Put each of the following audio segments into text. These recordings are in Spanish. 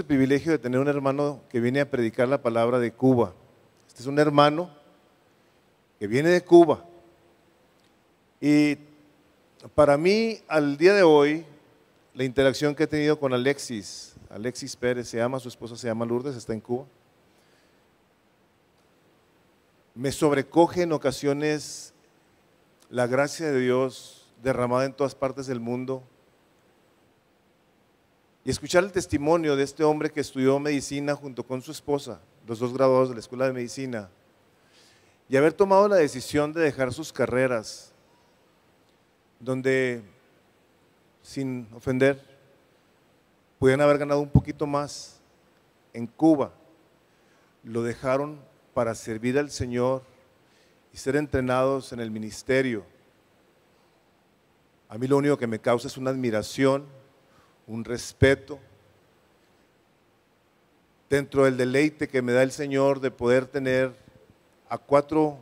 el privilegio de tener un hermano que viene a predicar la palabra de Cuba. Este es un hermano que viene de Cuba. Y para mí, al día de hoy, la interacción que he tenido con Alexis Pérez se llama, su esposa se llama Lourdes, está en Cuba. Me sobrecoge en ocasiones la gracia de Dios derramada en todas partes del mundo. Y escuchar el testimonio de este hombre que estudió medicina junto con su esposa, los dos graduados de la Escuela de Medicina, y haber tomado la decisión de dejar sus carreras, donde, sin ofender, pudieran haber ganado un poquito más en Cuba. Lo dejaron para servir al Señor y ser entrenados en el ministerio. A mí lo único que me causa es una admiración, un respeto, dentro del deleite que me da el Señor de poder tener a 4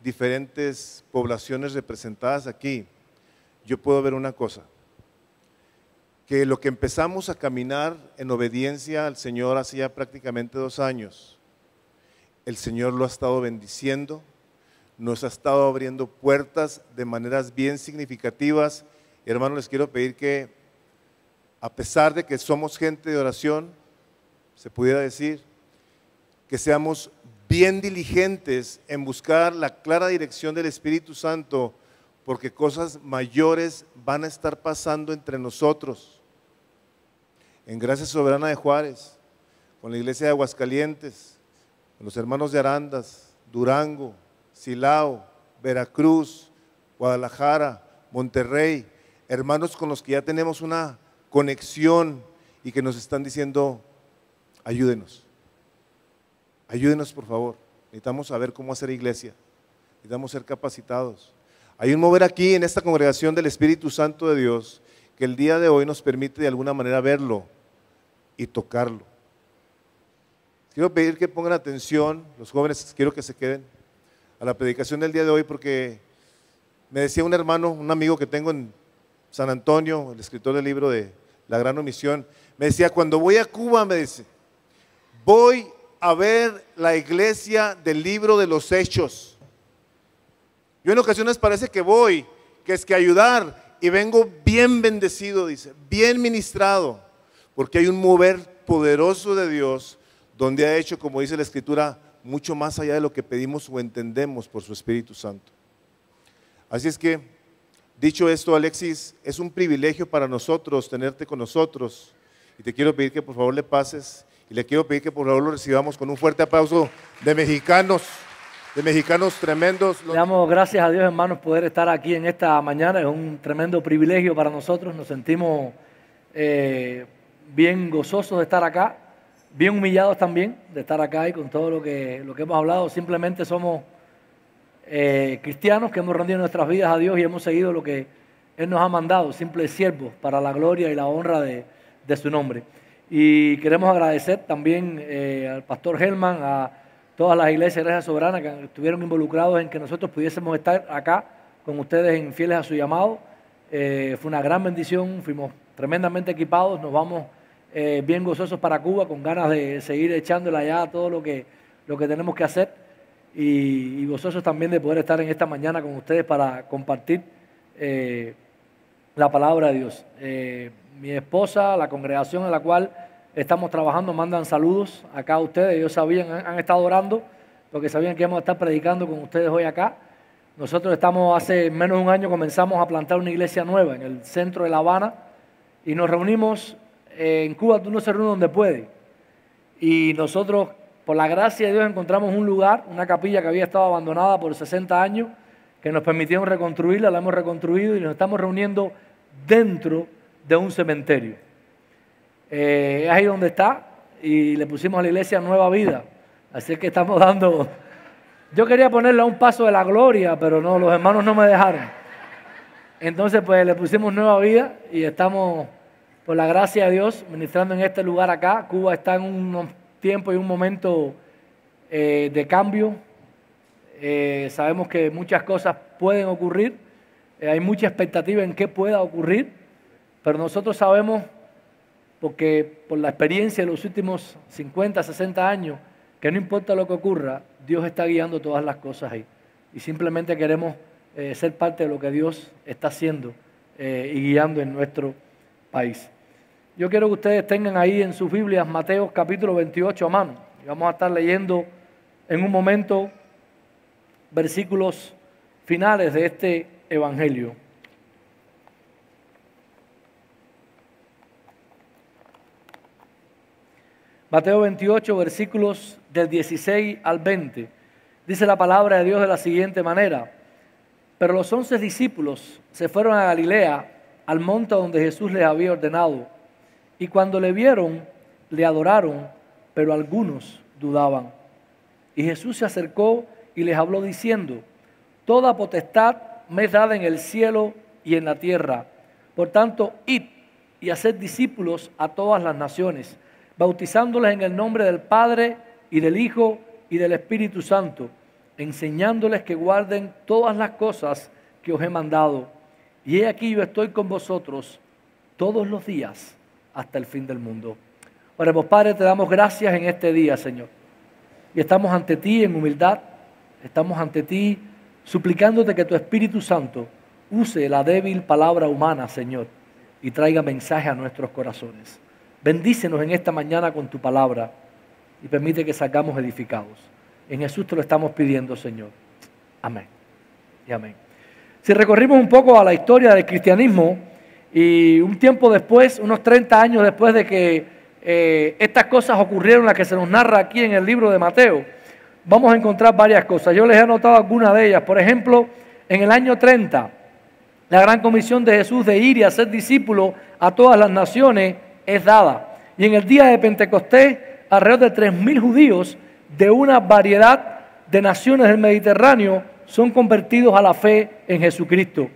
diferentes poblaciones representadas aquí. Yo puedo ver una cosa, que lo que empezamos a caminar en obediencia al Señor hace ya prácticamente 2 años, el Señor lo ha estado bendiciendo, nos ha estado abriendo puertas de maneras bien significativas. Hermanos, les quiero pedir que, a pesar de que somos gente de oración, se pudiera decir, que seamos bien diligentes en buscar la clara dirección del Espíritu Santo, porque cosas mayores van a estar pasando entre nosotros. En Gracia Soberana de Juárez, con la iglesia de Aguascalientes, con los hermanos de Arandas, Durango, Silao, Veracruz, Guadalajara, Monterrey, hermanos con los que ya tenemos una conexión y que nos están diciendo, ayúdenos por favor, necesitamos saber cómo hacer iglesia, necesitamos ser capacitados. Hay un mover aquí en esta congregación del Espíritu Santo de Dios que el día de hoy nos permite de alguna manera verlo y tocarlo. Quiero pedir que pongan atención, los jóvenes quiero que se queden a la predicación del día de hoy, porque me decía un hermano, un amigo que tengo en San Antonio, el escritor del libro de La Gran Omisión, me decía, cuando voy a Cuba, me dice, voy a ver la iglesia del libro de los Hechos. Yo en ocasiones parece que voy, que es que ayudar, y vengo bien bendecido, dice, bien ministrado, porque hay un mover poderoso de Dios, donde ha hecho, como dice la Escritura, mucho más allá de lo que pedimos o entendemos por su Espíritu Santo. Así es que, dicho esto, Alexis, es un privilegio para nosotros tenerte con nosotros, y te quiero pedir que por favor le pases, y le quiero pedir que por favor lo recibamos con un fuerte aplauso de mexicanos tremendos. Le damos gracias a Dios, hermanos, poder estar aquí en esta mañana. Es un tremendo privilegio para nosotros. Nos sentimos bien gozosos de estar acá, bien humillados también de estar acá, y con todo lo que hemos hablado. Simplemente somos cristianos que hemos rendido nuestras vidas a Dios y hemos seguido lo que Él nos ha mandado, simples siervos para la gloria y la honra de su nombre. Y queremos agradecer también al pastor Helman, a todas las iglesias de Gracia Soberana que estuvieron involucrados en que nosotros pudiésemos estar acá con ustedes en fieles a su llamado. Fue una gran bendición, fuimos tremendamente equipados, nos vamos bien gozosos para Cuba, con ganas de seguir echándole allá todo lo que tenemos que hacer, y gozosos también de poder estar en esta mañana con ustedes para compartir la palabra de Dios. Mi esposa, la congregación en la cual estamos trabajando, mandan saludos acá a ustedes. Ellos sabían, han estado orando porque sabían que íbamos a estar predicando con ustedes hoy acá. Nosotros hace menos de un año comenzamos a plantar una iglesia nueva en el centro de La Habana, y nos reunimos en Cuba. Uno se reúne donde puede, y nosotros, por la gracia de Dios, encontramos un lugar, una capilla que había estado abandonada por 60 años, que nos permitieron reconstruirla, la hemos reconstruido y nos estamos reuniendo dentro de un cementerio. Es ahí donde está, y le pusimos a la iglesia Nueva Vida. Así que estamos dando... Yo quería ponerle a un paso de la gloria, pero no, los hermanos no me dejaron. Entonces pues le pusimos Nueva Vida y estamos, por la gracia de Dios, ministrando en este lugar acá. Cuba está en un tiempo y un momento de cambio. Sabemos que muchas cosas pueden ocurrir, hay mucha expectativa en qué pueda ocurrir, pero nosotros sabemos porque por la experiencia de los últimos 50, 60 años, que no importa lo que ocurra, Dios está guiando todas las cosas ahí. Y simplemente queremos ser parte de lo que Dios está haciendo y guiando en nuestro país. Yo quiero que ustedes tengan ahí en sus Biblias Mateo capítulo 28 a mano. Y vamos a estar leyendo en un momento versículos finales de este evangelio. Mateo 28, versículos del 16 al 20. Dice la palabra de Dios de la siguiente manera: pero los 11 discípulos se fueron a Galilea, al monte donde Jesús les había ordenado. Y cuando le vieron, le adoraron, pero algunos dudaban. Y Jesús se acercó y les habló diciendo: toda potestad me es dada en el cielo y en la tierra. Por tanto, id y haced discípulos a todas las naciones, bautizándoles en el nombre del Padre y del Hijo y del Espíritu Santo, enseñándoles que guarden todas las cosas que os he mandado. Y he aquí yo estoy con vosotros todos los días hasta el fin del mundo. Oremos. Padre, te damos gracias en este día, Señor. Y estamos ante ti en humildad, estamos ante ti suplicándote que tu Espíritu Santo use la débil palabra humana, Señor, y traiga mensaje a nuestros corazones. Bendícenos en esta mañana con tu palabra y permite que salgamos edificados. En Jesús te lo estamos pidiendo, Señor. Amén y amén. Si recorrimos un poco a la historia del cristianismo, y un tiempo después, unos 30 años después de que estas cosas ocurrieron, las que se nos narra aquí en el libro de Mateo, vamos a encontrar varias cosas. Yo les he anotado algunas de ellas. Por ejemplo, en el año 30, la gran comisión de Jesús de ir y hacer discípulos a todas las naciones es dada. Y en el día de Pentecostés, alrededor de 3.000 judíos de una variedad de naciones del Mediterráneo son convertidos a la fe en Jesucristo.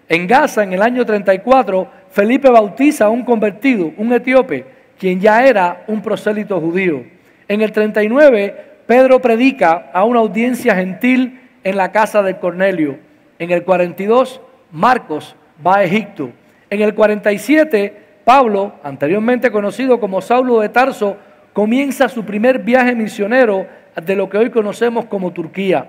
En Gaza, en el año 34, Felipe bautiza a un convertido, un etíope, quien ya era un prosélito judío. En el 39, Pedro predica a una audiencia gentil en la casa de Cornelio. En el 42, Marcos va a Egipto. En el 47, Pablo, anteriormente conocido como Saulo de Tarso, comienza su primer viaje misionero de lo que hoy conocemos como Turquía.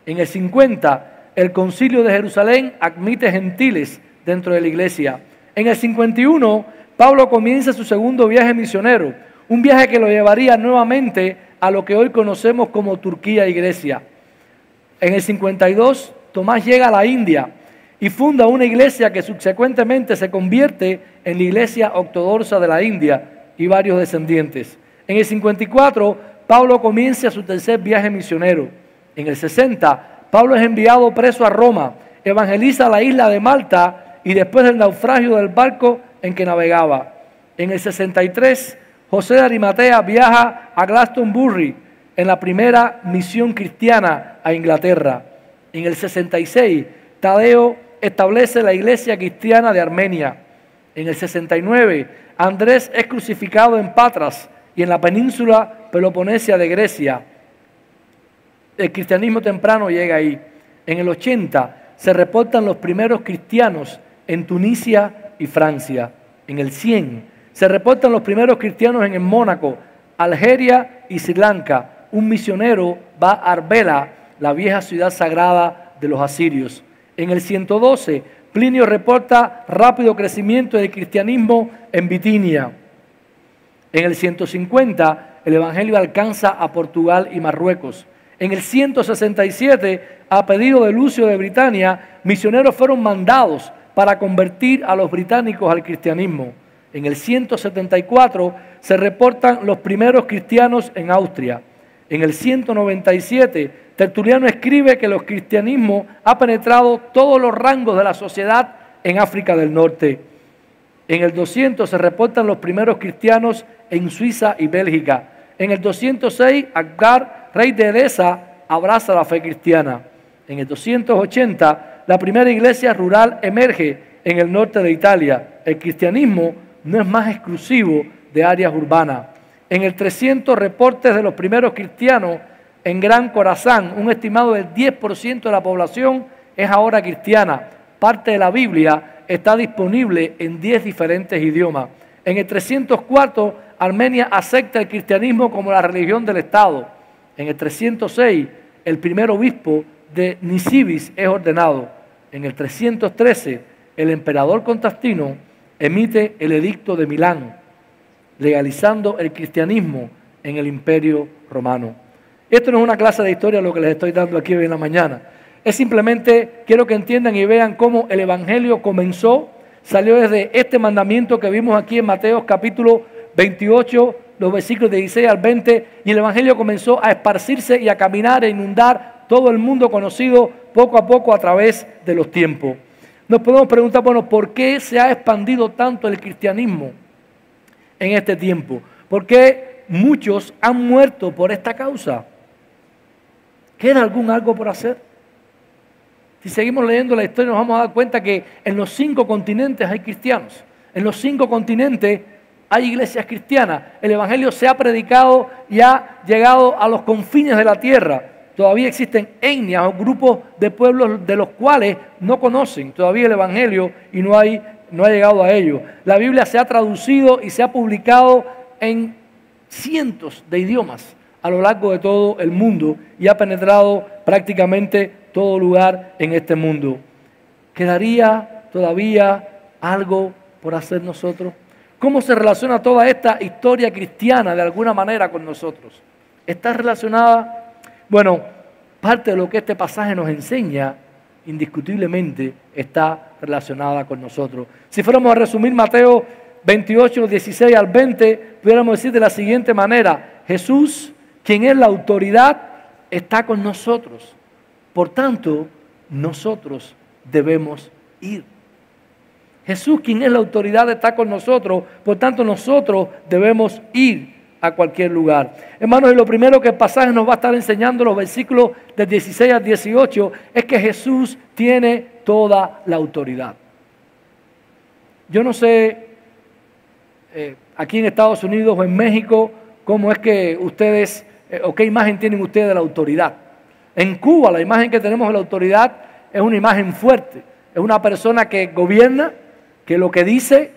En el 50, el Concilio de Jerusalén admite gentiles dentro de la iglesia. En el 51, Pablo comienza su segundo viaje misionero, un viaje que lo llevaría nuevamente a lo que hoy conocemos como Turquía y Grecia. En el 52, Tomás llega a la India y funda una iglesia que subsecuentemente se convierte en la iglesia ortodoxa de la India y varios descendientes. En el 54, Pablo comienza su tercer viaje misionero. En el 60, Pablo es enviado preso a Roma, evangeliza la isla de Malta y después del naufragio del barco en que navegaba. En el 63, José de Arimatea viaja a Glastonbury en la primera misión cristiana a Inglaterra. En el 66, Tadeo establece la iglesia cristiana de Armenia. En el 69, Andrés es crucificado en Patras y en la península peloponesia de Grecia. El cristianismo temprano llega ahí. En el 80 se reportan los primeros cristianos en Tunisia y Francia. En el 100 se reportan los primeros cristianos en Mónaco, Algeria y Sri Lanka. Un misionero va a Arbela, la vieja ciudad sagrada de los asirios. En el 112, Plinio reporta rápido crecimiento del cristianismo en Bitinia. En el 150, el evangelio alcanza a Portugal y Marruecos. En el 167, a pedido de Lucio de Britania, misioneros fueron mandados para convertir a los británicos al cristianismo. En el 174 se reportan los primeros cristianos en Austria. En el 197, Tertuliano escribe que el cristianismo ha penetrado todos los rangos de la sociedad en África del Norte. En el 200 se reportan los primeros cristianos en Suiza y Bélgica. En el 206, Akbar, rey de Edesa, abraza la fe cristiana. En el 280, la primera iglesia rural emerge en el norte de Italia. El cristianismo no es más exclusivo de áreas urbanas. En el 300, reportes de los primeros cristianos en Gran Corazán. Un estimado del 10% de la población es ahora cristiana. Parte de la Biblia está disponible en 10 diferentes idiomas. En el 304, Armenia acepta el cristianismo como la religión del Estado. En el 306, el primer obispo de Nisibis es ordenado. En el 313, el emperador Constantino emite el edicto de Milán, legalizando el cristianismo en el Imperio Romano. Esto no es una clase de historia lo que les estoy dando aquí hoy en la mañana. Es simplemente, quiero que entiendan y vean cómo el Evangelio comenzó, salió desde este mandamiento que vimos aquí en Mateo capítulo 28, los versículos de 16 al 20, y el Evangelio comenzó a esparcirse y a caminar e inundar todo el mundo conocido poco a poco a través de los tiempos. Nos podemos preguntar, bueno, ¿por qué se ha expandido tanto el cristianismo en este tiempo? ¿Por qué muchos han muerto por esta causa? ¿Queda algo por hacer? Si seguimos leyendo la historia nos vamos a dar cuenta que en los 5 continentes hay cristianos. En los 5 continentes hay iglesias cristianas. El Evangelio se ha predicado y ha llegado a los confines de la tierra. Todavía existen etnias o grupos de pueblos de los cuales no conocen todavía el Evangelio y no ha llegado a ellos. La Biblia se ha traducido y se ha publicado en cientos de idiomas a lo largo de todo el mundo y ha penetrado prácticamente todo lugar en este mundo. ¿Quedaría todavía algo por hacer nosotros? ¿Cómo se relaciona toda esta historia cristiana de alguna manera con nosotros? ¿Está relacionada? Bueno, parte de lo que este pasaje nos enseña, indiscutiblemente, está relacionada con nosotros. Si fuéramos a resumir Mateo 28, 16 al 20, pudiéramos decir de la siguiente manera: Jesús, quien es la autoridad, está con nosotros. Por tanto, nosotros debemos ir. Jesús, quien es la autoridad, está con nosotros. Por tanto, nosotros debemos ir a cualquier lugar. Hermanos, y lo primero que el pasaje nos va a estar enseñando, los versículos del 16 al 18, es que Jesús tiene toda la autoridad. Yo no sé, aquí en Estados Unidos o en México, cómo es que ustedes, o qué imagen tienen ustedes de la autoridad. En Cuba, la imagen que tenemos de la autoridad es una imagen fuerte. Es una persona que gobierna, que lo que dice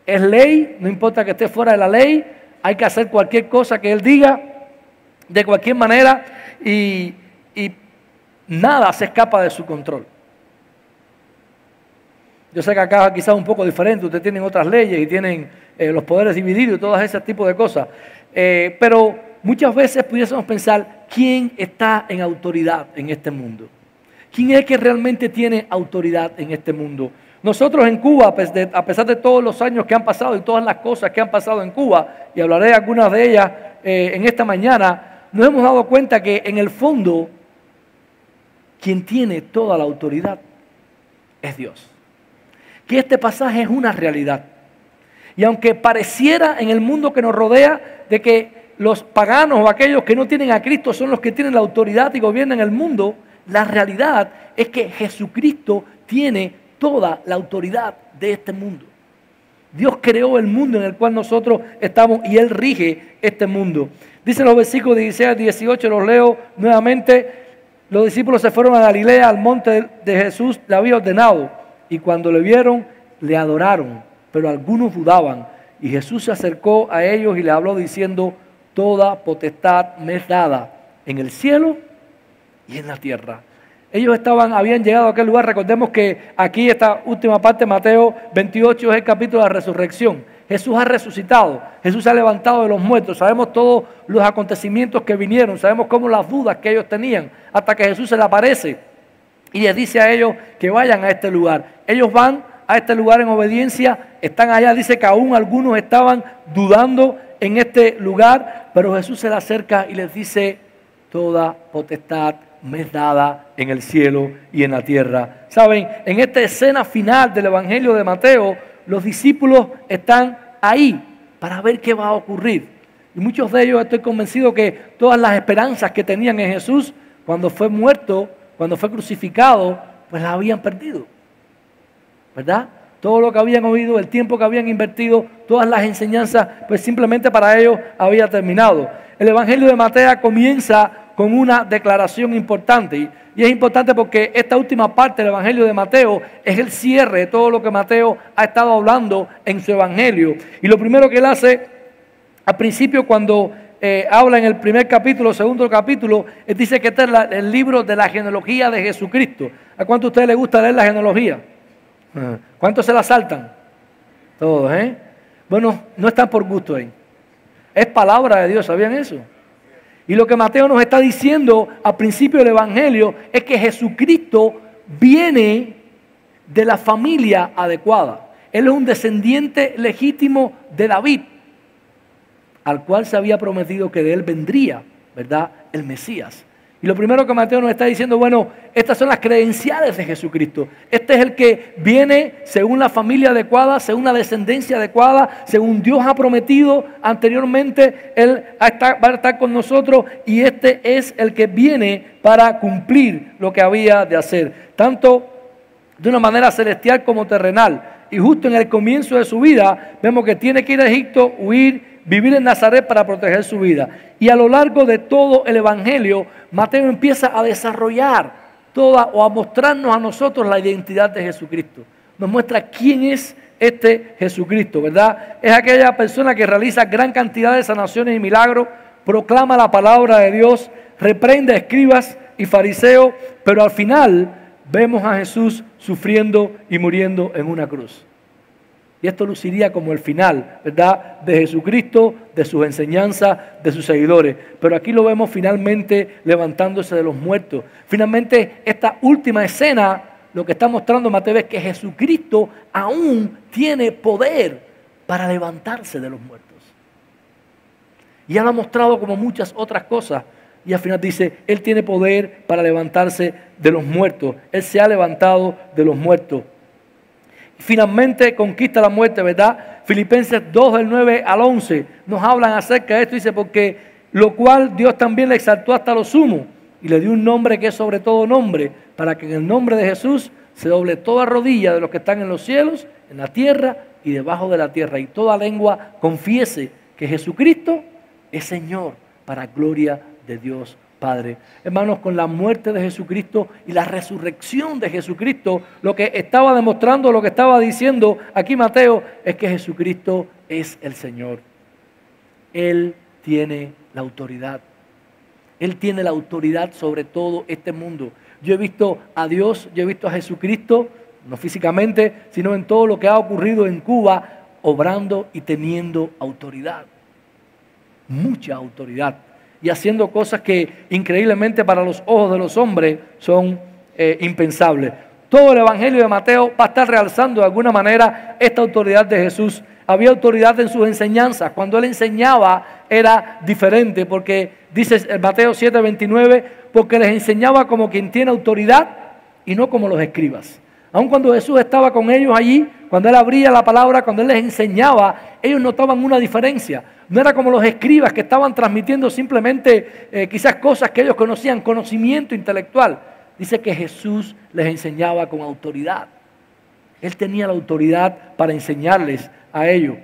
es ley, no importa que esté fuera de la ley, hay que hacer cualquier cosa que él diga, de cualquier manera, y nada se escapa de su control. Yo sé que acá quizás es un poco diferente, ustedes tienen otras leyes y tienen los poderes divididos y todo ese tipo de cosas, pero muchas veces pudiésemos pensar, ¿quién está en autoridad en este mundo? ¿Quién es que realmente tiene autoridad en este mundo? Nosotros en Cuba, a pesar de todos los años que han pasado y todas las cosas que han pasado en Cuba, y hablaré de algunas de ellas en esta mañana, nos hemos dado cuenta que en el fondo, quien tiene toda la autoridad es Dios. Que este pasaje es una realidad. Y aunque pareciera en el mundo que nos rodea de que los paganos o aquellos que no tienen a Cristo son los que tienen la autoridad y gobiernan el mundo, la realidad es que Jesucristo tiene toda la autoridad de este mundo. Dios creó el mundo en el cual nosotros estamos y Él rige este mundo. Dicen los versículos 16 al 18, los leo nuevamente. Los discípulos se fueron a Galilea, al monte de Jesús, le había ordenado. Y cuando le vieron, le adoraron, pero algunos dudaban. Y Jesús se acercó a ellos y le habló diciendo: toda potestad me es dada en el cielo y en la tierra. Ellos habían llegado a aquel lugar. Recordemos que aquí esta última parte, Mateo 28, es el capítulo de la resurrección. Jesús ha resucitado, Jesús se ha levantado de los muertos. Sabemos todos los acontecimientos que vinieron, sabemos cómo las dudas que ellos tenían, hasta que Jesús se les aparece y les dice a ellos que vayan a este lugar. Ellos van a este lugar en obediencia, están allá. Dice que aún algunos estaban dudando en este lugar, pero Jesús se les acerca y les dice: toda potestad me es dada en el cielo y en la tierra. Saben, en esta escena final del Evangelio de Mateo, los discípulos están ahí para ver qué va a ocurrir. Y muchos de ellos, estoy convencido que todas las esperanzas que tenían en Jesús, cuando fue muerto, cuando fue crucificado, pues las habían perdido, ¿verdad? Todo lo que habían oído, el tiempo que habían invertido, todas las enseñanzas, pues simplemente para ellos había terminado. El Evangelio de Mateo comienza con una declaración importante. Y Y es importante porque esta última parte del Evangelio de Mateo es el cierre de todo lo que Mateo ha estado hablando en su Evangelio. Y lo primero que él hace al principio, cuando habla en el primer capítulo, segundo capítulo, él dice que este es el libro de la genealogía de Jesucristo. ¿A cuánto a ustedes les gusta leer la genealogía? ¿Cuántos se la saltan? Todos, ¿eh? Bueno, no están por gusto ahí. Es palabra de Dios, ¿sabían eso? Y lo que Mateo nos está diciendo al principio del Evangelio es que Jesucristo viene de la familia adecuada. Él es un descendiente legítimo de David, al cual se había prometido que de él vendría, ¿verdad?, el Mesías. Y lo primero que Mateo nos está diciendo, bueno, estas son las credenciales de Jesucristo. Este es el que viene según la familia adecuada, según la descendencia adecuada, según Dios ha prometido anteriormente, Él va a estar con nosotros y este es el que viene para cumplir lo que había de hacer, tanto de una manera celestial como terrenal. Y justo en el comienzo de su vida, vemos que tiene que ir a Egipto, huir, vivir en Nazaret para proteger su vida. Y a lo largo de todo el Evangelio, Mateo empieza a desarrollar toda o a mostrarnos a nosotros la identidad de Jesucristo. Nos muestra quién es este Jesucristo, ¿verdad? Es aquella persona que realiza gran cantidad de sanaciones y milagros, proclama la palabra de Dios, reprende a escribas y fariseos, pero al final vemos a Jesús sufriendo y muriendo en una cruz. Y esto luciría como el final, ¿verdad?, de Jesucristo, de sus enseñanzas, de sus seguidores. Pero aquí lo vemos finalmente levantándose de los muertos. Finalmente, esta última escena, lo que está mostrando Mateo es que Jesucristo aún tiene poder para levantarse de los muertos. Y ya lo ha mostrado como muchas otras cosas. Y al final dice, Él tiene poder para levantarse de los muertos. Él se ha levantado de los muertos. Finalmente conquista la muerte, ¿verdad? Filipenses 2 del 9 al 11 nos hablan acerca de esto. Dice, porque lo cual Dios también le exaltó hasta lo sumo y le dio un nombre que es sobre todo nombre, para que en el nombre de Jesús se doble toda rodilla de los que están en los cielos, en la tierra y debajo de la tierra, y toda lengua confiese que Jesucristo es Señor, para gloria de Dios Padre. Hermanos, con la muerte de Jesucristo y la resurrección de Jesucristo, lo que estaba demostrando, lo que estaba diciendo aquí Mateo, es que Jesucristo es el Señor. Él tiene la autoridad. Él tiene la autoridad sobre todo este mundo. Yo he visto a Dios, yo he visto a Jesucristo, no físicamente, sino en todo lo que ha ocurrido en Cuba, obrando y teniendo autoridad. Mucha autoridad. Y haciendo cosas que increíblemente para los ojos de los hombres son impensables. Todo el Evangelio de Mateo va a estar realzando de alguna manera esta autoridad de Jesús. Había autoridad en sus enseñanzas. Cuando Él enseñaba era diferente, porque dice en Mateo 7:29, porque les enseñaba como quien tiene autoridad y no como los escribas. Aun cuando Jesús estaba con ellos allí, cuando Él abría la palabra, cuando Él les enseñaba, ellos notaban una diferencia. No era como los escribas que estaban transmitiendo simplemente quizás cosas que ellos conocían, conocimiento intelectual. Dice que Jesús les enseñaba con autoridad. Él tenía la autoridad para enseñarles a ellos.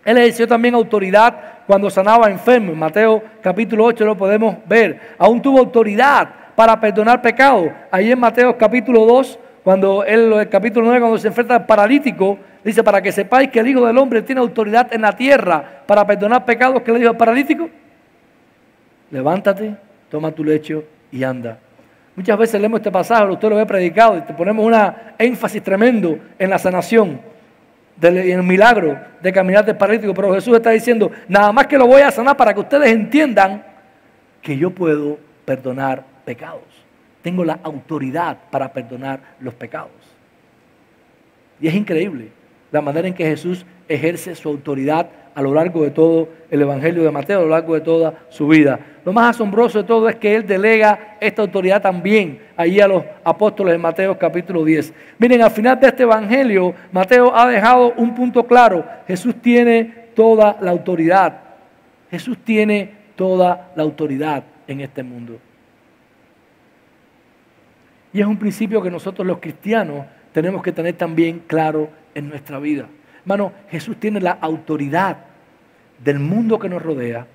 Él ejerció también autoridad cuando sanaba enfermos. En Mateo capítulo 8 lo podemos ver. Aún tuvo autoridad para perdonar pecados. Ahí en Mateo capítulo 2, cuando el capítulo 9, cuando se enfrenta al paralítico, dice, para que sepáis que el Hijo del Hombre tiene autoridad en la tierra para perdonar pecados. ¿Qué le dijo al paralítico? Levántate, toma tu lecho y anda. Muchas veces leemos este pasaje, usted lo ve predicado y te ponemos una énfasis tremendo en la sanación, en el milagro de caminar del paralítico, pero Jesús está diciendo, nada más que lo voy a sanar para que ustedes entiendan que yo puedo perdonar pecados. Tengo la autoridad para perdonar los pecados. Y es increíble la manera en que Jesús ejerce su autoridad a lo largo de todo el Evangelio de Mateo, a lo largo de toda su vida. Lo más asombroso de todo es que Él delega esta autoridad también allí a los apóstoles en Mateo capítulo 10. Miren, al final de este Evangelio, Mateo ha dejado un punto claro. Jesús tiene toda la autoridad. Jesús tiene toda la autoridad en este mundo. Y es un principio que nosotros los cristianos tenemos que tener también claro en nuestra vida. Hermano, Jesús tiene la autoridad del mundo que nos rodea.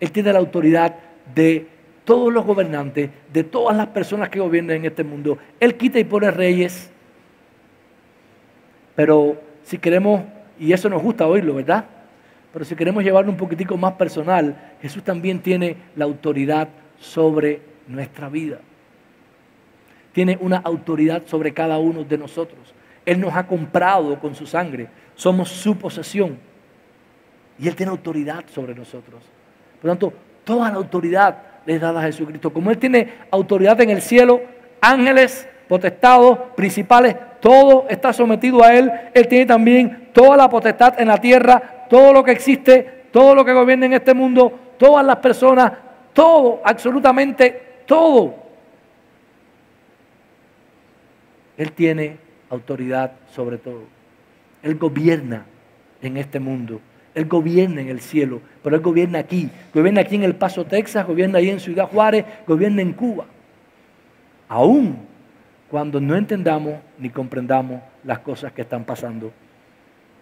Él tiene la autoridad de todos los gobernantes, de todas las personas que gobiernan en este mundo. Él quita y pone reyes. Pero si queremos, y eso nos gusta oírlo, ¿verdad? Pero si queremos llevarlo un poquitico más personal, Jesús también tiene la autoridad sobre nuestra vida. Tiene una autoridad sobre cada uno de nosotros. Él nos ha comprado con su sangre. Somos su posesión. Y Él tiene autoridad sobre nosotros. Por lo tanto, toda la autoridad le es dada a Jesucristo. Como Él tiene autoridad en el cielo, ángeles, potestados, principales, todo está sometido a Él. Él tiene también toda la potestad en la tierra, todo lo que existe, todo lo que gobierna en este mundo, todas las personas, todo, absolutamente todo. Él tiene autoridad sobre todo. Él gobierna en este mundo. Él gobierna en el cielo, pero Él gobierna aquí. Gobierna aquí en El Paso, Texas, gobierna ahí en Ciudad Juárez, gobierna en Cuba. Aún cuando no entendamos ni comprendamos las cosas que están pasando.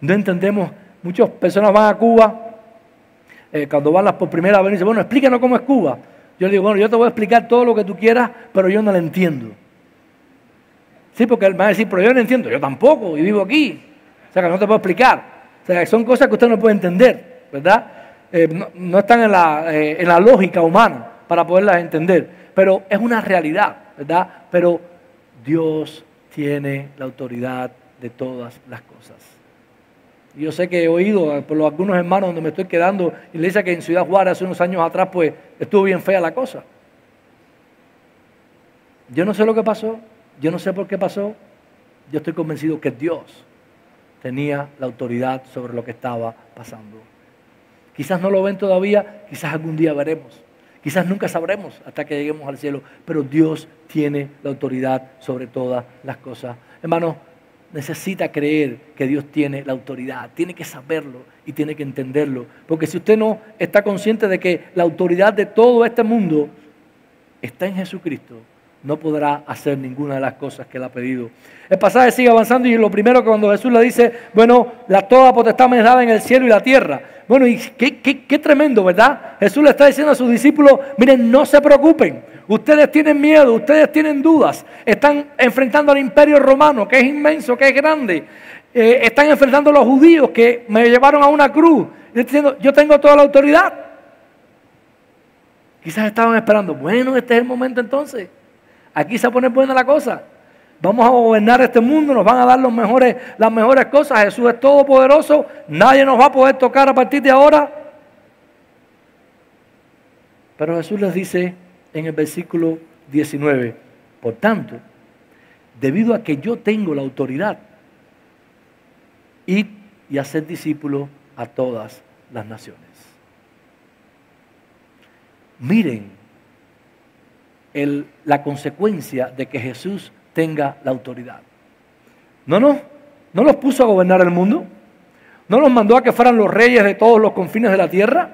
No entendemos, muchas personas van a Cuba, cuando van por primera vez y dicen, bueno, explícanos cómo es Cuba. Yo le digo, bueno, yo te voy a explicar todo lo que tú quieras, pero yo no lo entiendo. Sí, porque él va a decir, pero yo no entiendo, yo tampoco, y vivo aquí. O sea, que no te puedo explicar. O sea, son cosas que usted no puede entender, ¿verdad? No están en la lógica humana para poderlas entender. Pero es una realidad, ¿verdad? Pero Dios tiene la autoridad de todas las cosas. Y yo sé que he oído por algunos hermanos donde me estoy quedando, y le dice que en Ciudad Juárez hace unos años atrás, pues estuvo bien fea la cosa. Yo no sé lo que pasó. Yo no sé por qué pasó. Yo estoy convencido que Dios tenía la autoridad sobre lo que estaba pasando. Quizás no lo ven todavía, quizás algún día veremos. Quizás nunca sabremos hasta que lleguemos al cielo, pero Dios tiene la autoridad sobre todas las cosas. Hermanos, necesita creer que Dios tiene la autoridad, tiene que saberlo y tiene que entenderlo. Porque si usted no está consciente de que la autoridad de todo este mundo está en Jesucristo, no podrá hacer ninguna de las cosas que Él ha pedido. El pasaje sigue avanzando y lo primero que cuando Jesús le dice, bueno, toda potestad me es dada en el cielo y la tierra. Bueno, y qué tremendo, ¿verdad? Jesús le está diciendo a sus discípulos, miren, no se preocupen. Ustedes tienen miedo, ustedes tienen dudas. Están enfrentando al imperio romano, que es inmenso, que es grande. Están enfrentando a los judíos que me llevaron a una cruz. Y estoy diciendo, yo tengo toda la autoridad. Quizás estaban esperando, bueno, este es el momento entonces. Aquí se va a poner buena la cosa. Vamos a gobernar este mundo, nos van a dar las mejores cosas. Jesús es todopoderoso, nadie nos va a poder tocar a partir de ahora. Pero Jesús les dice en el versículo 19, por tanto, debido a que yo tengo la autoridad, id y haced discípulos a todas las naciones. Miren la consecuencia de que Jesús tenga la autoridad. No los puso a gobernar el mundo. No los mandó a que fueran los reyes de todos los confines de la tierra.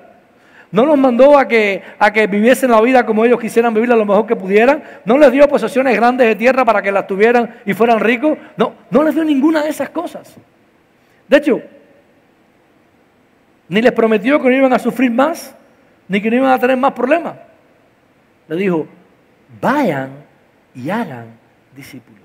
No los mandó a que viviesen la vida como ellos quisieran vivirla lo mejor que pudieran. No les dio posesiones grandes de tierra para que las tuvieran y fueran ricos. No les dio ninguna de esas cosas. De hecho, ni les prometió que no iban a sufrir más, ni que no iban a tener más problemas. Le dijo, vayan y hagan discípulos,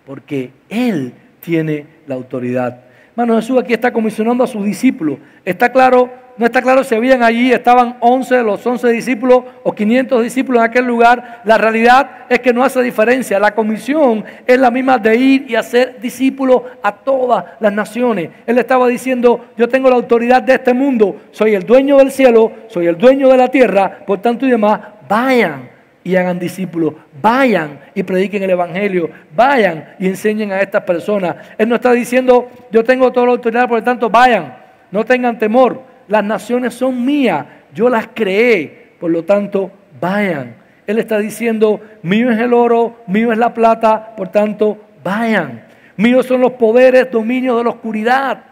porque Él tiene la autoridad. Hermano, Jesús aquí está comisionando a sus discípulos. Está claro, no está claro si habían allí, estaban los 11 discípulos o 500 discípulos en aquel lugar. La realidad es que no hace diferencia. La comisión es la misma de ir y hacer discípulos a todas las naciones. Él estaba diciendo, yo tengo la autoridad de este mundo, soy el dueño del cielo, soy el dueño de la tierra, por tanto y demás, vayan y hagan discípulos, vayan y prediquen el evangelio, vayan y enseñen a estas personas. Él no está diciendo, yo tengo toda la autoridad, por lo tanto vayan, no tengan temor, las naciones son mías, yo las creé, por lo tanto vayan. Él está diciendo, mío es el oro, mío es la plata, por tanto vayan. Míos son los poderes, dominios de la oscuridad,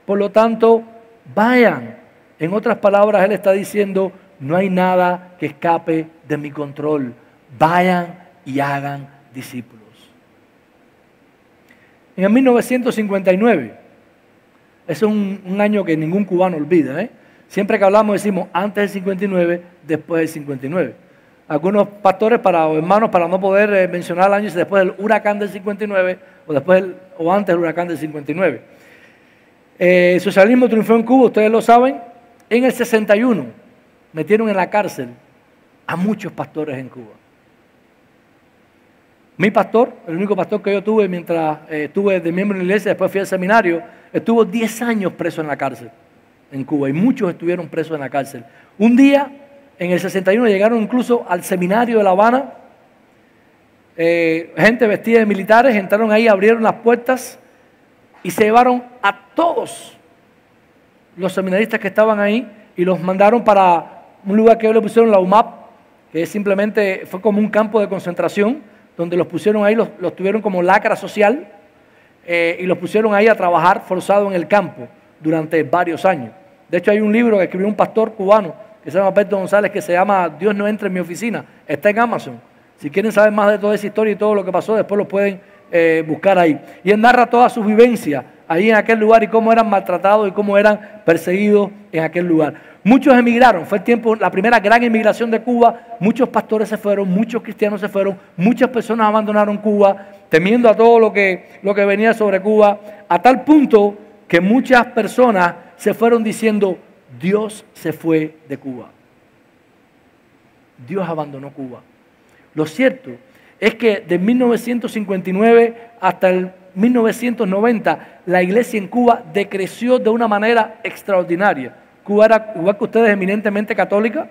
por lo tanto vayan. En otras palabras, Él está diciendo, no hay nada que escape de mi control. Vayan y hagan discípulos. En el 1959, ese es un año que ningún cubano olvida, Siempre que hablamos decimos antes del 59, después del 59. Algunos pastores o hermanos para no poder mencionar el año dicen después del huracán del 59 o antes del huracán del 59. El socialismo triunfó en Cuba, ustedes lo saben. En el 61 metieron en la cárcel a muchos pastores en Cuba. Mi pastor, el único pastor que yo tuve mientras estuve de miembro en la iglesia, después fui al seminario, estuvo 10 años preso en la cárcel en Cuba y muchos estuvieron presos en la cárcel. Un día, en el 61, llegaron incluso al seminario de La Habana, gente vestida de militares, entraron ahí, abrieron las puertas y se llevaron a todos los seminaristas que estaban ahí y los mandaron para un lugar que ellos le pusieron la UMAP, que simplemente fue como un campo de concentración, donde los pusieron ahí, los tuvieron como lacra social y los pusieron ahí a trabajar forzado en el campo durante varios años. De hecho, hay un libro que escribió un pastor cubano que se llama Alberto González, que se llama Dios no entra en mi oficina. Está en Amazon. Si quieren saber más de toda esa historia y todo lo que pasó, después lo pueden buscar ahí. Y él narra todas sus vivencias ahí en aquel lugar y cómo eran maltratados y cómo eran perseguidos en aquel lugar. Muchos emigraron, fue el tiempo, la primera gran emigración de Cuba, muchos pastores se fueron, muchos cristianos se fueron, muchas personas abandonaron Cuba, temiendo a todo lo que venía sobre Cuba, a tal punto que muchas personas se fueron diciendo, Dios se fue de Cuba. Dios abandonó Cuba. Lo cierto es que de 1959 hasta el 1990, la iglesia en Cuba decreció de una manera extraordinaria. Cuba era, igual que ustedes, eminentemente católica,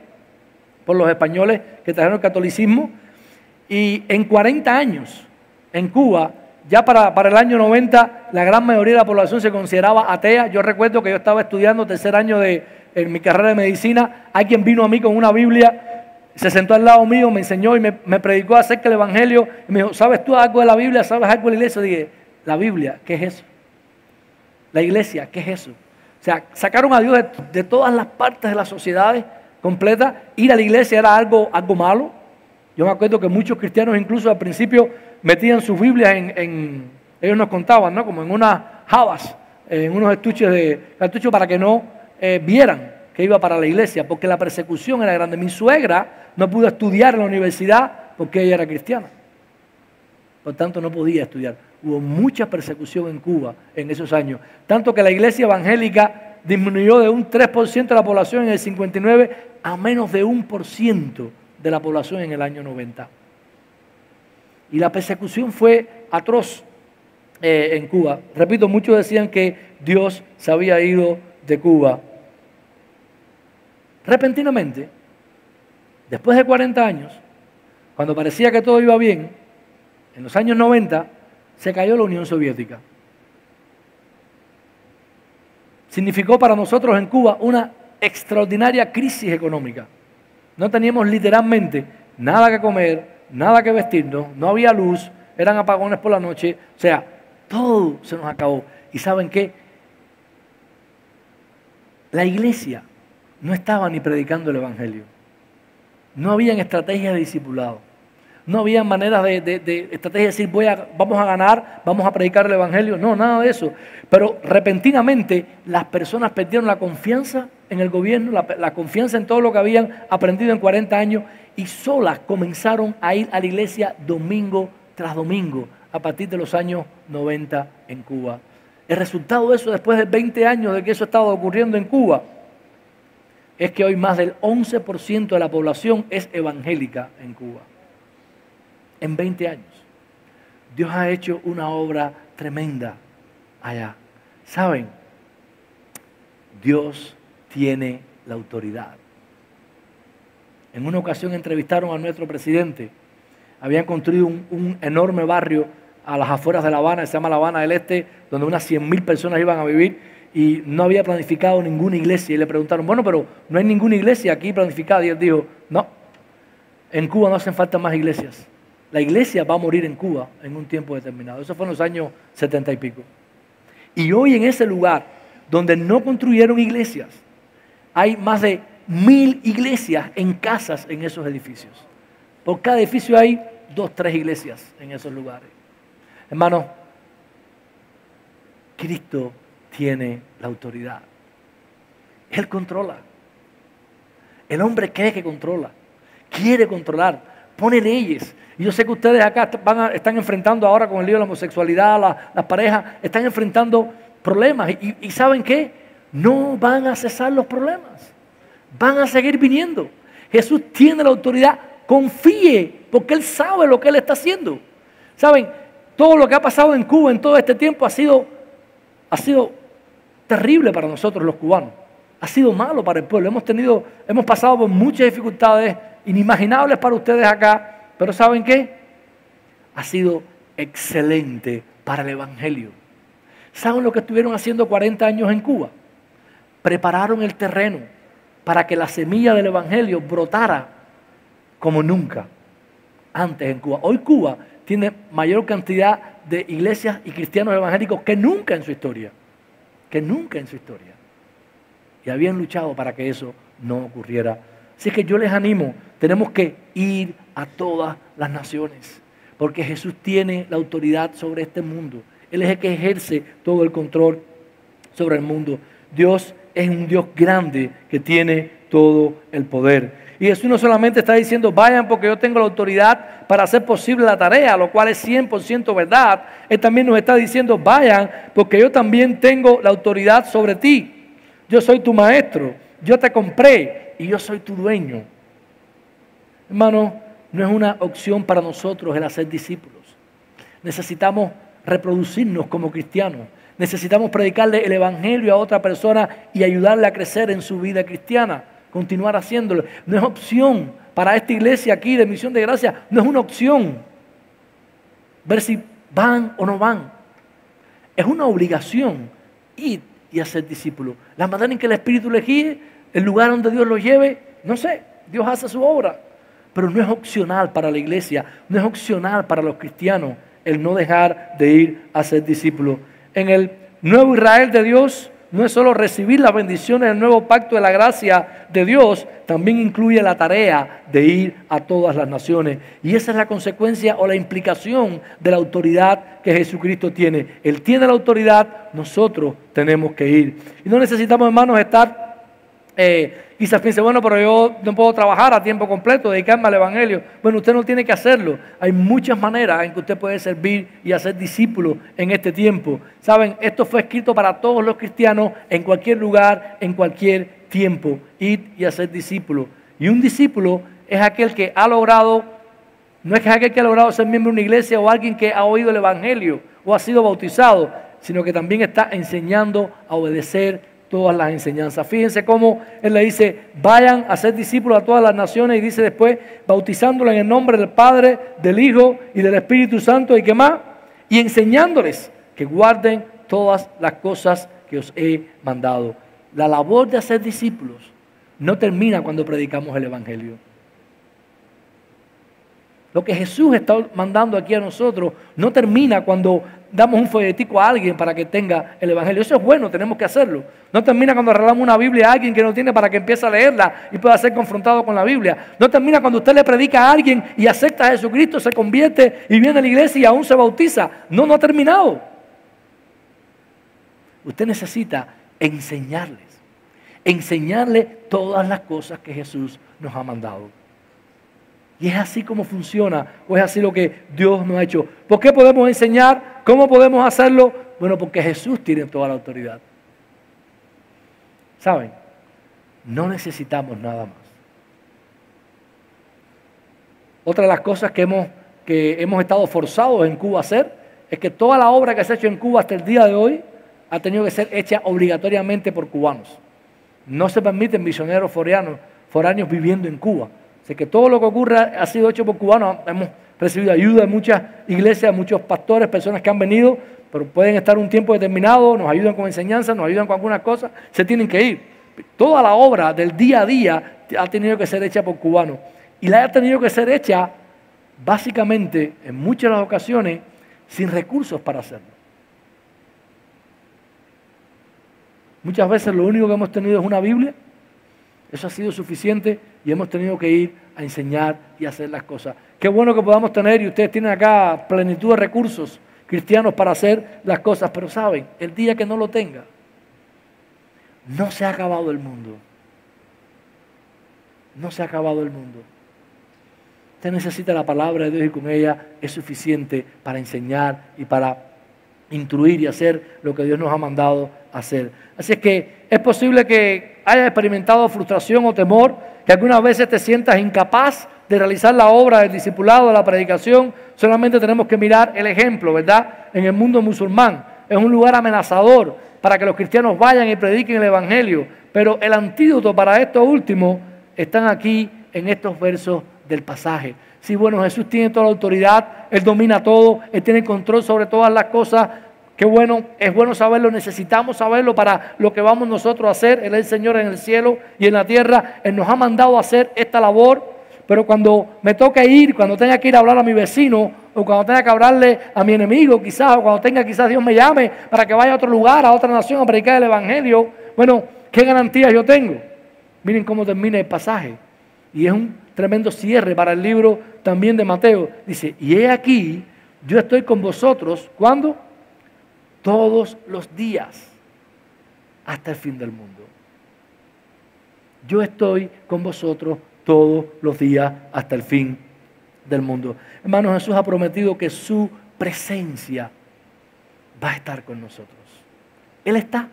por los españoles que trajeron el catolicismo, y en 40 años en Cuba, ya para el año 90, la gran mayoría de la población se consideraba atea. Yo recuerdo que yo estaba estudiando tercer año en mi carrera de medicina, alguien vino a mí con una Biblia, se sentó al lado mío, me enseñó y me predicó acerca del Evangelio, y me dijo, ¿sabes tú algo de la Biblia? ¿Sabes algo de la iglesia? Y dije, ¿la Biblia? ¿Qué es eso? ¿La iglesia? ¿Qué es eso? O sea, sacaron a Dios de todas las partes de las sociedades completas. Ir a la iglesia era algo malo. Yo me acuerdo que muchos cristianos incluso al principio metían sus Biblias ellos nos contaban, ¿no? Como en unas jabas, en unos estuches de cartucho para que no vieran que iba para la iglesia, porque la persecución era grande. Mi suegra no pudo estudiar en la universidad porque ella era cristiana. Por tanto, no podía estudiar. Hubo mucha persecución en Cuba en esos años. Tanto que la iglesia evangélica disminuyó de un 3% de la población en el 59 a menos de 1% de la población en el año 90. Y la persecución fue atroz en Cuba. Repito, muchos decían que Dios se había ido de Cuba. Repentinamente, después de 40 años, cuando parecía que todo iba bien, en los años 90, se cayó la Unión Soviética. Significó para nosotros en Cuba una extraordinaria crisis económica. No teníamos literalmente nada que comer, nada que vestirnos, no había luz, eran apagones por la noche, o sea, todo se nos acabó. ¿Y saben qué? La iglesia no estaba ni predicando el Evangelio. No habían estrategias de discipulado. No había maneras de estrategia de decir vamos a ganar, vamos a predicar el Evangelio. No, nada de eso. Pero repentinamente las personas perdieron la confianza en el gobierno, la confianza en todo lo que habían aprendido en 40 años y solas comenzaron a ir a la iglesia domingo tras domingo a partir de los años 90 en Cuba. El resultado de eso, después de 20 años de que eso estaba ocurriendo en Cuba, es que hoy más del 11% de la población es evangélica en Cuba. En 20 años. Dios ha hecho una obra tremenda allá. ¿Saben? Dios tiene la autoridad. En una ocasión entrevistaron a nuestro presidente. Habían construido un enorme barrio a las afueras de La Habana, se llama La Habana del Este, donde unas 100.000 personas iban a vivir y no había planificado ninguna iglesia. Y le preguntaron, bueno, pero no hay ninguna iglesia aquí planificada. Y él dijo, no, en Cuba no hacen falta más iglesias. La iglesia va a morir en Cuba en un tiempo determinado. Eso fue en los años 70 y pico. Y hoy en ese lugar donde no construyeron iglesias, hay más de 1.000 iglesias en casas en esos edificios. Por cada edificio hay 2, 3 iglesias en esos lugares. Hermanos, Cristo tiene la autoridad. Él controla. El hombre cree que controla, quiere controlar, pone leyes. Y yo sé que ustedes acá están enfrentando ahora con el lío de la homosexualidad, las parejas, están enfrentando problemas. ¿Y saben qué? No van a cesar los problemas. Van a seguir viniendo. Jesús tiene la autoridad. Confíe, porque Él sabe lo que Él está haciendo. ¿Saben? Todo lo que ha pasado en Cuba en todo este tiempo ha sido terrible para nosotros los cubanos. Ha sido malo para el pueblo. Hemos pasado por muchas dificultades inimaginables para ustedes acá. Pero ¿saben qué? Ha sido excelente para el Evangelio. ¿Saben lo que estuvieron haciendo 40 años en Cuba? Prepararon el terreno para que la semilla del Evangelio brotara como nunca antes en Cuba. Hoy Cuba tiene mayor cantidad de iglesias y cristianos evangélicos que nunca en su historia. Que nunca en su historia. Y habían luchado para que eso no ocurriera. Así que yo les animo, tenemos que ir a todas las naciones, porque Jesús tiene la autoridad sobre este mundo. Él es el que ejerce todo el control sobre el mundo. Dios es un Dios grande que tiene todo el poder. Y Jesús no solamente está diciendo, vayan porque yo tengo la autoridad para hacer posible la tarea, lo cual es 100% verdad. Él también nos está diciendo, vayan porque yo también tengo la autoridad sobre ti. Yo soy tu maestro, yo te compré y yo soy tu dueño. Hermano, no es una opción para nosotros el hacer discípulos. Necesitamos reproducirnos como cristianos. Necesitamos predicarle el Evangelio a otra persona y ayudarle a crecer en su vida cristiana. Continuar haciéndolo. No es opción para esta iglesia aquí de Misión de Gracia. No es una opción ver si van o no van. Es una obligación ir y hacer discípulos. La manera en que el Espíritu le guíe, el lugar donde Dios lo lleve, no sé, Dios hace su obra. Pero no es opcional para la iglesia, no es opcional para los cristianos el no dejar de ir a ser discípulos. En el nuevo Israel de Dios no es solo recibir las bendiciones del nuevo pacto de la gracia de Dios, también incluye la tarea de ir a todas las naciones. Y esa es la consecuencia o la implicación de la autoridad que Jesucristo tiene. Él tiene la autoridad, nosotros tenemos que ir. Y no necesitamos, hermanos, estar... quizás piense, bueno, pero yo no puedo trabajar a tiempo completo, dedicarme al Evangelio. Bueno, usted no tiene que hacerlo. Hay muchas maneras en que usted puede servir y hacer discípulos en este tiempo. Saben, esto fue escrito para todos los cristianos en cualquier lugar, en cualquier tiempo. Ir y hacer discípulos. Y un discípulo es aquel que ha logrado, no es aquel que ha logrado ser miembro de una iglesia o alguien que ha oído el Evangelio o ha sido bautizado, sino que también está enseñando a obedecer todas las enseñanzas. Fíjense cómo Él le dice, vayan a ser discípulos a todas las naciones, y dice después, bautizándolos en el nombre del Padre, del Hijo y del Espíritu Santo, y qué más, y enseñándoles que guarden todas las cosas que os he mandado. La labor de hacer discípulos no termina cuando predicamos el Evangelio. Lo que Jesús está mandando aquí a nosotros no termina cuando damos un folletico a alguien para que tenga el Evangelio. Eso es bueno, tenemos que hacerlo. No termina cuando regalamos una Biblia a alguien que no tiene para que empiece a leerla y pueda ser confrontado con la Biblia. No termina cuando usted le predica a alguien y acepta a Jesucristo, se convierte y viene a la iglesia y aún se bautiza. No, no ha terminado. Usted necesita enseñarle todas las cosas que Jesús nos ha mandado. Y es así como funciona, o es así lo que Dios nos ha hecho. ¿Por qué podemos enseñar? ¿Cómo podemos hacerlo? Bueno, porque Jesús tiene toda la autoridad. ¿Saben? No necesitamos nada más. Otra de las cosas que hemos estado forzados en Cuba a hacer es que toda la obra que se ha hecho en Cuba hasta el día de hoy ha tenido que ser hecha obligatoriamente por cubanos. No se permiten misioneros foráneos viviendo en Cuba. Así que todo lo que ocurre ha sido hecho por cubanos. Hemos recibido ayuda de muchas iglesias, de muchos pastores, personas que han venido, pero pueden estar un tiempo determinado, nos ayudan con enseñanza, nos ayudan con algunas cosas, se tienen que ir. Toda la obra del día a día ha tenido que ser hecha por cubanos. Y la ha tenido que ser hecha, básicamente, en muchas de las ocasiones, sin recursos para hacerlo. Muchas veces lo único que hemos tenido es una Biblia. Eso ha sido suficiente y hemos tenido que ir a enseñar y hacer las cosas. Qué bueno que podamos tener, y ustedes tienen acá plenitud de recursos cristianos para hacer las cosas, pero saben, el día que no lo tenga, no se ha acabado el mundo. no se ha acabado el mundo. Usted necesita la palabra de Dios y con ella es suficiente para enseñar y para instruir y hacer lo que Dios nos ha mandado hacer. Así es que es posible que hayas experimentado frustración o temor, que algunas veces te sientas incapaz de realizar la obra del discipulado, de la predicación. Solamente tenemos que mirar el ejemplo, ¿verdad? En el mundo musulmán es un lugar amenazador para que los cristianos vayan y prediquen el evangelio, pero el antídoto para esto último están aquí en estos versos del pasaje. Sí, bueno, Jesús tiene toda la autoridad, Él domina todo, Él tiene control sobre todas las cosas. Qué bueno, es bueno saberlo, necesitamos saberlo para lo que vamos nosotros a hacer. Él es el Señor en el cielo y en la tierra. Él nos ha mandado a hacer esta labor, pero cuando me toque ir, cuando tenga que ir a hablar a mi vecino, o cuando tenga que hablarle a mi enemigo quizás, o cuando tenga quizás Dios me llame para que vaya a otro lugar, a otra nación a predicar el evangelio, bueno, ¿qué garantías yo tengo? Miren cómo termina el pasaje. Y es un tremendo cierre para el libro también de Mateo. Dice, y he aquí, yo estoy con vosotros, ¿cuándo? Todos los días, hasta el fin del mundo. Yo estoy con vosotros todos los días, hasta el fin del mundo. Hermanos, Jesús ha prometido que su presencia va a estar con nosotros. Él está.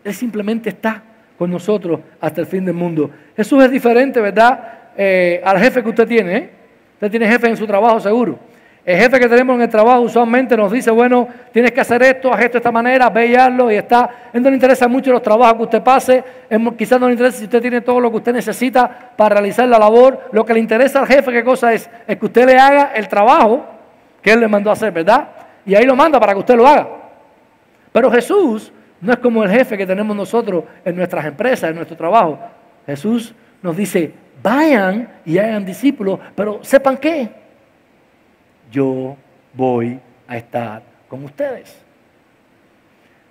Él simplemente está con nosotros hasta el fin del mundo. Jesús es diferente, ¿verdad? Al jefe que usted tiene, ¿eh? Usted tiene jefe en su trabajo seguro. El jefe que tenemos en el trabajo usualmente nos dice, bueno, tienes que hacer esto, haz esto de esta manera, ve y hazlo y está. A él no le interesa mucho los trabajos que usted pase, quizás no le interesa si usted tiene todo lo que usted necesita para realizar la labor. Lo que le interesa al jefe, ¿qué cosa es? Es que usted le haga el trabajo que él le mandó a hacer, ¿verdad? Y ahí lo manda para que usted lo haga. Pero Jesús no es como el jefe que tenemos nosotros en nuestras empresas, en nuestro trabajo. Jesús nos dice, vayan y hagan discípulos, pero ¿sepan qué? Yo voy a estar con ustedes.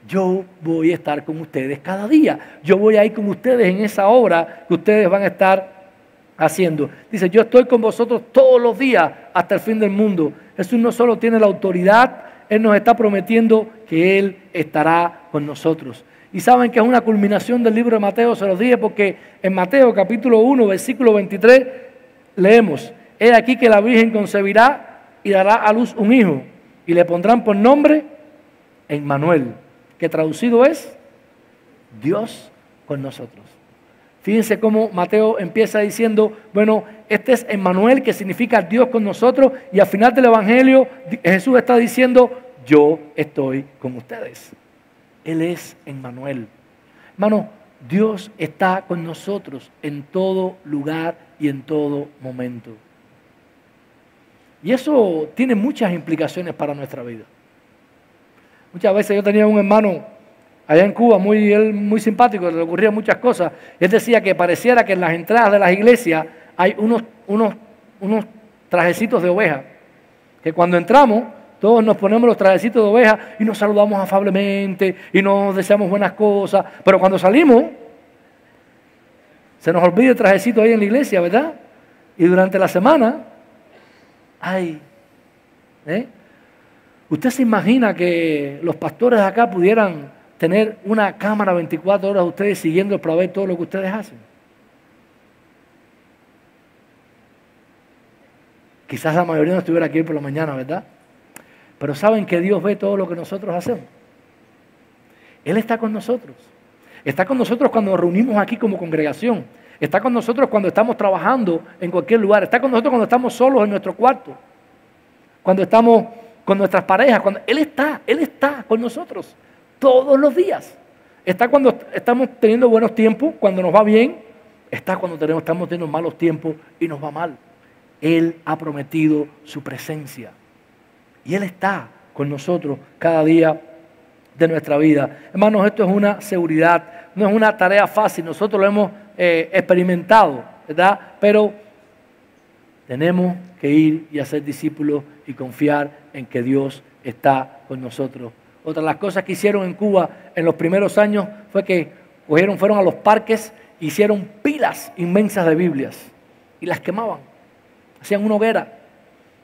Yo voy a estar con ustedes cada día. Yo voy a ir con ustedes en esa obra que ustedes van a estar haciendo. Dice, yo estoy con vosotros todos los días hasta el fin del mundo. Jesús no solo tiene la autoridad, Él nos está prometiendo que Él estará con nosotros. Y saben que es una culminación del libro de Mateo, se los dije porque en Mateo capítulo 1, versículo 23, leemos, he aquí que la Virgen concebirá y dará a luz un hijo, y le pondrán por nombre Emmanuel, que traducido es Dios con nosotros. Fíjense cómo Mateo empieza diciendo, bueno, este es Emmanuel, que significa Dios con nosotros, y al final del Evangelio Jesús está diciendo, yo estoy con ustedes. Él es Emmanuel. Hermano, Dios está con nosotros en todo lugar y en todo momento. Y eso tiene muchas implicaciones para nuestra vida. Muchas veces yo tenía un hermano allá en Cuba, muy simpático, le ocurrían muchas cosas. Él decía que pareciera que en las entradas de las iglesias hay unos trajecitos de oveja, que cuando entramos todos nos ponemos los trajecitos de oveja y nos saludamos afablemente y nos deseamos buenas cosas, pero cuando salimos se nos olvida el trajecito ahí en la iglesia, ¿verdad? Y durante la semana ¿usted se imagina que los pastores de acá pudieran tener una cámara 24 horas de ustedes siguiendo para ver todo lo que ustedes hacen? Quizás la mayoría no estuviera aquí por la mañana, ¿verdad? Pero saben que Dios ve todo lo que nosotros hacemos. Él está con nosotros. Está con nosotros cuando nos reunimos aquí como congregación. Está con nosotros cuando estamos trabajando en cualquier lugar. Está con nosotros cuando estamos solos en nuestro cuarto. Cuando estamos con nuestras parejas. Él está con nosotros todos los días. Está cuando estamos teniendo buenos tiempos, cuando nos va bien. Está cuando estamos teniendo malos tiempos y nos va mal. Él ha prometido su presencia. Y Él está con nosotros cada día de nuestra vida. Hermanos, esto es una seguridad. No es una tarea fácil. Nosotros lo hemos experimentado, ¿verdad? Pero tenemos que ir y hacer discípulos y confiar en que Dios está con nosotros. Otra de las cosas que hicieron en Cuba en los primeros años fue que fueron a los parques, hicieron pilas inmensas de Biblias y las quemaban. Hacían una hoguera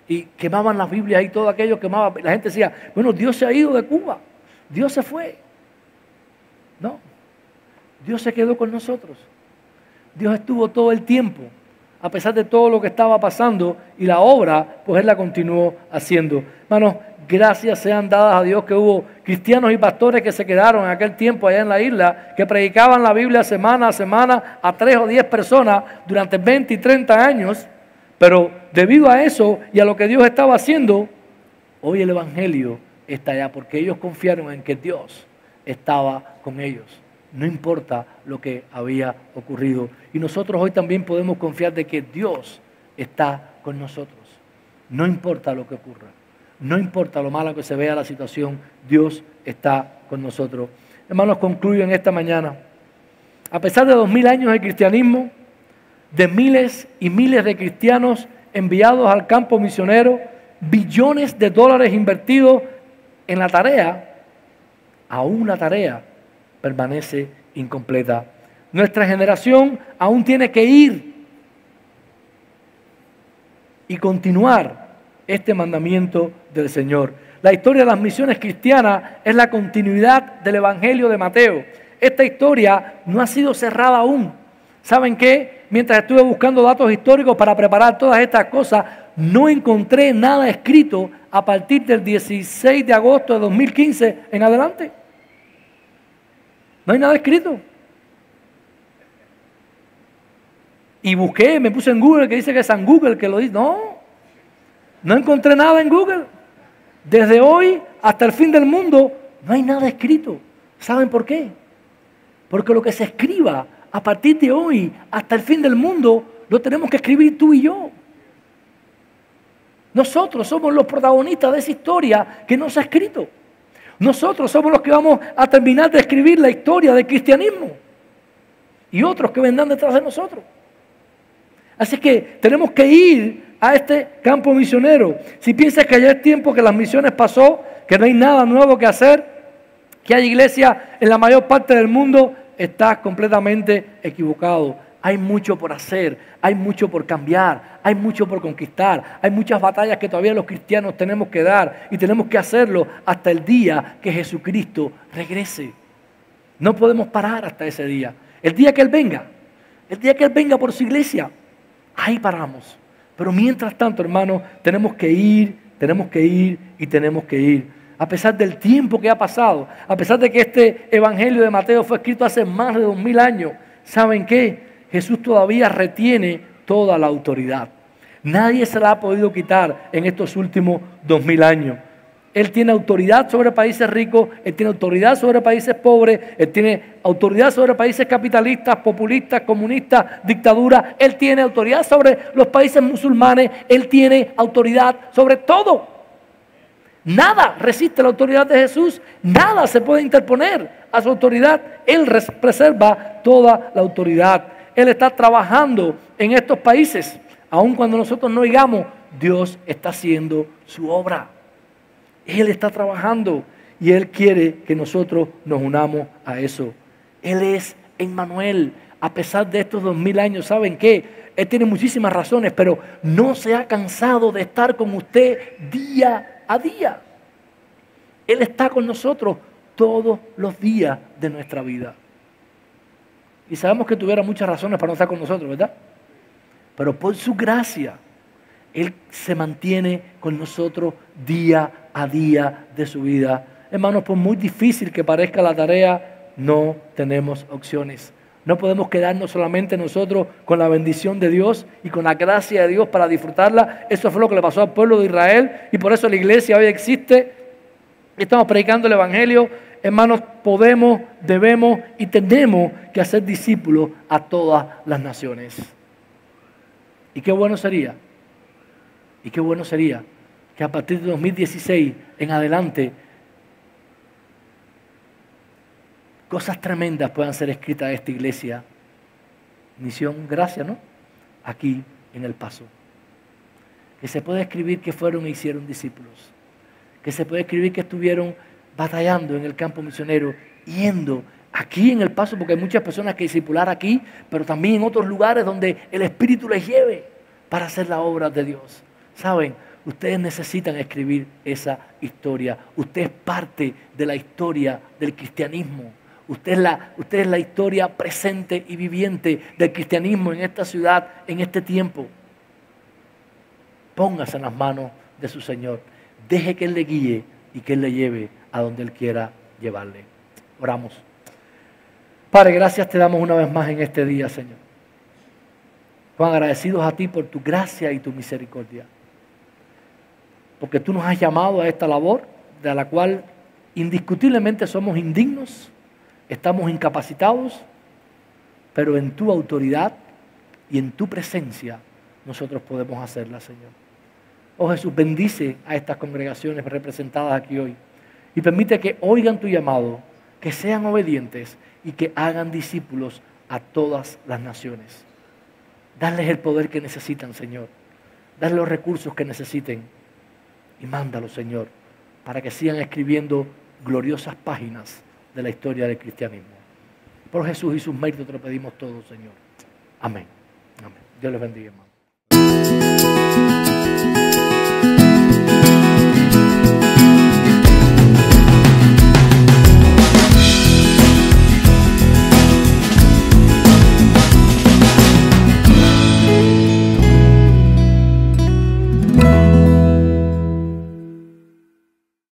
y quemaban las Biblias y todo aquello quemaba. La gente decía, bueno, Dios se ha ido de Cuba, Dios se fue. No, Dios se quedó con nosotros. Dios estuvo todo el tiempo, a pesar de todo lo que estaba pasando, y la obra, pues Él la continuó haciendo. Hermanos, gracias sean dadas a Dios que hubo cristianos y pastores que se quedaron en aquel tiempo allá en la isla, que predicaban la Biblia semana a semana a 3 o 10 personas durante 20 y 30 años, pero debido a eso y a lo que Dios estaba haciendo, hoy el Evangelio está allá, porque ellos confiaron en que Dios estaba con ellos. No importa lo que había ocurrido. Y nosotros hoy también podemos confiar de que Dios está con nosotros. No importa lo que ocurra. No importa lo mala que se vea la situación, Dios está con nosotros. Hermanos, concluyo en esta mañana. A pesar de 2000 años de cristianismo, de miles y miles de cristianos enviados al campo misionero, billones de dólares invertidos en la tarea, aún la tarea permanece incompleta. Nuestra generación aún tiene que ir y continuar este mandamiento del Señor. La historia de las misiones cristianas es la continuidad del Evangelio de Mateo. Esta historia no ha sido cerrada aún. ¿Saben qué? Mientras estuve buscando datos históricos para preparar todas estas cosas, no encontré nada escrito a partir del 16 de agosto de 2015 en adelante. No hay nada escrito. Y busqué, me puse en Google, que dice que es San Google que lo dice. No encontré nada en Google. Desde hoy hasta el fin del mundo no hay nada escrito. ¿Saben por qué? Porque lo que se escriba a partir de hoy hasta el fin del mundo lo tenemos que escribir tú y yo. Nosotros somos los protagonistas de esa historia que no se ha escrito. Nosotros somos los que vamos a terminar de escribir la historia del cristianismo. Y otros que vendrán detrás de nosotros. Así que tenemos que ir a este campo misionero. Si piensas que ya es tiempo que las misiones pasó, que no hay nada nuevo que hacer, que hay iglesia en la mayor parte del mundo, estás completamente equivocado. Hay mucho por hacer, hay mucho por cambiar, hay mucho por conquistar, hay muchas batallas que todavía los cristianos tenemos que dar y tenemos que hacerlo hasta el día que Jesucristo regrese. No podemos parar hasta ese día. El día que Él venga por su iglesia, ahí paramos. Pero mientras tanto, hermanos, tenemos que ir y tenemos que ir. A pesar del tiempo que ha pasado, a pesar de que este Evangelio de Mateo fue escrito hace más de 2000 años, ¿saben qué? Jesús todavía retiene toda la autoridad. Nadie se la ha podido quitar en estos últimos 2000 años. Él tiene autoridad sobre países ricos, Él tiene autoridad sobre países pobres, Él tiene autoridad sobre países capitalistas, populistas, comunistas, dictaduras. Él tiene autoridad sobre los países musulmanes, Él tiene autoridad sobre todo. Nada resiste la autoridad de Jesús, nada se puede interponer a su autoridad. Él preserva toda la autoridad. Él está trabajando en estos países. Aun cuando nosotros no digamos, Dios está haciendo su obra. Él está trabajando y Él quiere que nosotros nos unamos a eso. Él es Emmanuel. A pesar de estos 2000 años, ¿saben qué? Él tiene muchísimas razones, pero no se ha cansado de estar con usted día a día. Él está con nosotros todos los días de nuestra vida. Y sabemos que tuviera muchas razones para no estar con nosotros, ¿verdad? Pero por su gracia, Él se mantiene con nosotros día a día de su vida. Hermanos, por muy difícil que parezca la tarea, no tenemos opciones. No podemos quedarnos solamente nosotros con la bendición de Dios y con la gracia de Dios para disfrutarla. Eso fue lo que le pasó al pueblo de Israel y por eso la iglesia hoy existe. Estamos predicando el Evangelio. Hermanos, podemos, debemos y tenemos que hacer discípulos a todas las naciones. Y qué bueno sería que a partir de 2016 en adelante cosas tremendas puedan ser escritas de esta iglesia. Misión Gracia, ¿no? Aquí en El Paso. Que se puede escribir que fueron e hicieron discípulos. Que se puede escribir que estuvieron batallando en el campo misionero, yendo aquí en El Paso, porque hay muchas personas que discipular aquí, pero también en otros lugares donde el Espíritu les lleve para hacer la obra de Dios. ¿Saben? Ustedes necesitan escribir esa historia. Usted es parte de la historia del cristianismo. Usted es la historia presente y viviente del cristianismo en esta ciudad, en este tiempo. Póngase en las manos de su Señor. Deje que Él le guíe y que Él le lleve a donde Él quiera llevarle. Oramos. Padre, gracias te damos una vez más en este día, Señor. Juan, agradecidos a ti por tu gracia y tu misericordia. Porque tú nos has llamado a esta labor de la cual indiscutiblemente somos indignos, estamos incapacitados, pero en tu autoridad y en tu presencia nosotros podemos hacerla, Señor. Oh Jesús, bendice a estas congregaciones representadas aquí hoy y permite que oigan tu llamado, que sean obedientes y que hagan discípulos a todas las naciones. Darles el poder que necesitan, Señor. Darles los recursos que necesiten y mándalos, Señor, para que sigan escribiendo gloriosas páginas de la historia del cristianismo. Por Jesús y sus méritos te lo pedimos todo, Señor. Amén. Amén. Dios les bendiga, hermano.